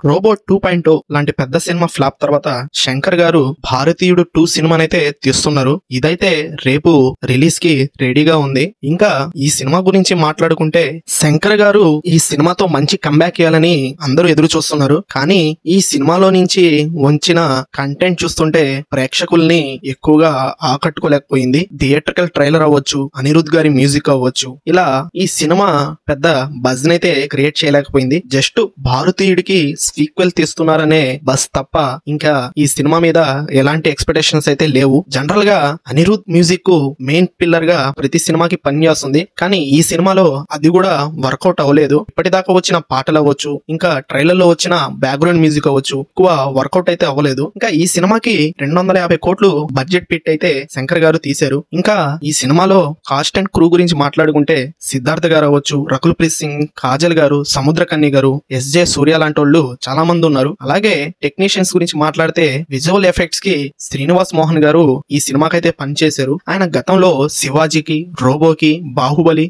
Robot 2.0 లాంటి పెద్ద cinema flop తర్వాత శంకర్ గారు భారతీయుడు 2 సినిమానైతే తీస్తున్నారు. ఇదైతే రేపు రిలీజ్ కి రెడీగా ఉంది. ఇంకా ఈ సినిమా గురించి మాట్లాడుకుంటే శంకర్ గారు ఈ సినిమాతో మంచి కంబ్యాక్ ఇవ్వాలని అందరూ ఎదురు చూస్తున్నారు. కానీ ఈ సినిమాలో నుంచి వంచిన కంటెంట్ చూస్తుంటే ప్రేక్షకుల్ని ఎక్కువగా ఆకట్టుకోలేకపోయింది. థియేట్రికల్ ట్రైలర్ అవ్వచ్చు, అనిరుద్ గారి మ్యూజిక్ అవ్వచ్చు, ఇలా ఈ సినిమా పెద్ద బజ్ నైతే క్రియేట్ చేయలేకపోయింది. జస్ట్ భారతీయుడికి సీక్వెల్ తీస్తున్నారనే బస్ తప్ప ఇంకా ఈ సినిమా మీద ఎలాంటి ఎక్స్పెక్టేషన్స్ అయితే లేవు. జనరల్ గా అనిరుద్ మ్యూజిక్ మెయిన్ పిల్లర్ గా ప్రతి సినిమాకి పనిచేస్తుంది. కానీ ఈ సినిమాలో అది కూడా వర్కౌట్ అవ్వలేదు. ఇప్పటిదాకా వచ్చిన పాటలు అవ్వచ్చు, ఇంకా ట్రైలర్ లో వచ్చిన బ్యాక్గ్రౌండ్ మ్యూజిక్ అవ్వచ్చు, ఎక్కువ వర్కౌట్ అయితే అవ్వలేదు. ఇంకా ఈ సినిమాకి 250 కోట్లు బడ్జెట్ పెట్టి అయితే శంకర్ గారు తీశారు. ఇంకా ఈ సినిమాలో కాస్ట్ అండ్ క్రూ గురించి మాట్లాడుకుంటే సిద్ధార్థ్ గారు అవ్వచ్చు, రకుల్ ప్రీత్ సింగ్, కాజల్ గారు, సముద్రకన్య గారు, ఎస్జే సూర్య లాంటి వాళ్ళు చాలా మంది ఉన్నారు. అలాగే టెక్నీషియన్స్ గురించి మాట్లాడితే విజువల్ ఎఫెక్ట్స్ కి శ్రీనివాస్ మోహన్ గారు ఈ సినిమాకైతే పనిచేశారు. ఆయన గతంలో శివాజీకి, రోబోకి, బాహుబలి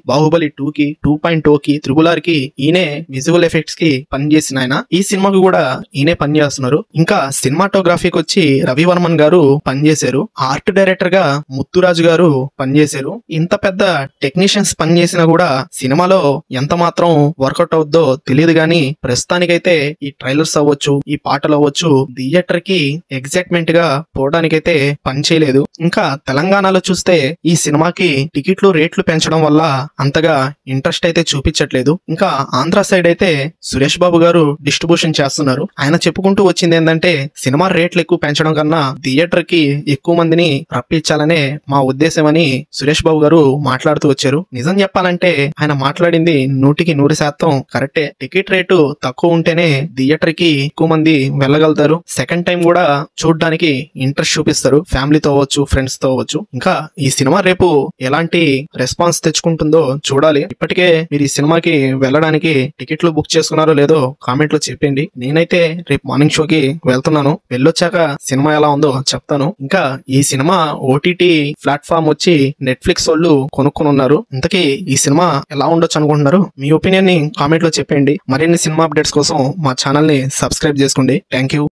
2 కి, 2.0 కి, RRR కి ఈయనే విజువల్ ఎఫెక్ట్స్ కి పనిచేసిన ఆయన. ఈ సినిమాకి కూడా ఈయనే పనిచేస్తున్నారు. ఇంకా సినిమాటోగ్రఫీకి వచ్చి రవి వర్మన్ గారు పనిచేశారు. ఆర్ట్ డైరెక్టర్ గా ముత్తురాజు గారు పనిచేశారు. ఇంత పెద్ద టెక్నీషియన్స్ పనిచేసినా కూడా సినిమాలో ఎంత మాత్రం వర్కౌట్ అవుద్దో తెలియదు. గానీ ప్రస్తుతానికైతే ఈ ట్రైలర్స్ అవ్వచ్చు, ఈ పాటలు అవ్వచ్చు, థియేటర్ కి ఎగ్జైట్మెంట్ గా పోవడానికైతే పనిచేయలేదు. ఇంకా తెలంగాణలో చూస్తే ఈ సినిమాకి టికెట్లు రేట్లు పెంచడం వల్ల అంతగా ఇంట్రెస్ట్ అయితే చూపించట్లేదు. ఇంకా ఆంధ్ర సైడ్ అయితే సురేష్ బాబు గారు డిస్ట్రిబ్యూషన్ చేస్తున్నారు. ఆయన చెప్పుకుంటూ వచ్చింది ఏంటంటే సినిమా రేట్లు ఎక్కువ పెంచడం కన్నా థియేటర్ కి ఎక్కువ మందిని రప్పించాలనే మా ఉద్దేశం అని సురేష్ బాబు గారు మాట్లాడుతూ వచ్చారు. నిజం చెప్పాలంటే ఆయన మాట్లాడింది 100% కరెక్టే. టికెట్ రేటు తక్కువ ఉంటేనే థియేటర్ కి ఎక్కువ మంది వెళ్ళగలుగుతారు. సెకండ్ టైం కూడా చూడడానికి ఇంట్రెస్ట్ చూపిస్తారు. ఫ్యామిలీతో అవ్వచ్చు, ఫ్రెండ్స్ తో అవ్వచ్చు. ఇంకా ఈ సినిమా రేపు ఎలాంటి రెస్పాన్స్ తెచ్చుకుంటుందో చూడాలి. ఇప్పటికే మీరు ఈ సినిమాకి వెళ్ళడానికి టికెట్లు బుక్ చేసుకున్నారో లేదో కామెంట్ లో చెప్పండి. నేనైతే రేపు మార్నింగ్ షోకి వెళ్తున్నాను. వెళ్ళొచ్చాక సినిమా ఎలా ఉందో చెప్తాను. ఇంకా ఈ సినిమా OTT ప్లాట్ఫామ్ వచ్చి నెట్ఫ్లిక్స్ వాళ్ళు కొనుక్కొని ఉన్నారు. ఇంతకీ ఈ సినిమా ఎలా ఉండొచ్చు అనుకుంటున్నారు? మీ ఒపీనియన్ ని కామెంట్ లో చెప్పండి. మరిన్ని సినిమా అప్డేట్స్ కోసం మా ఛానల్ ని సబ్స్క్రైబ్ చేసుకోండి. Thank you.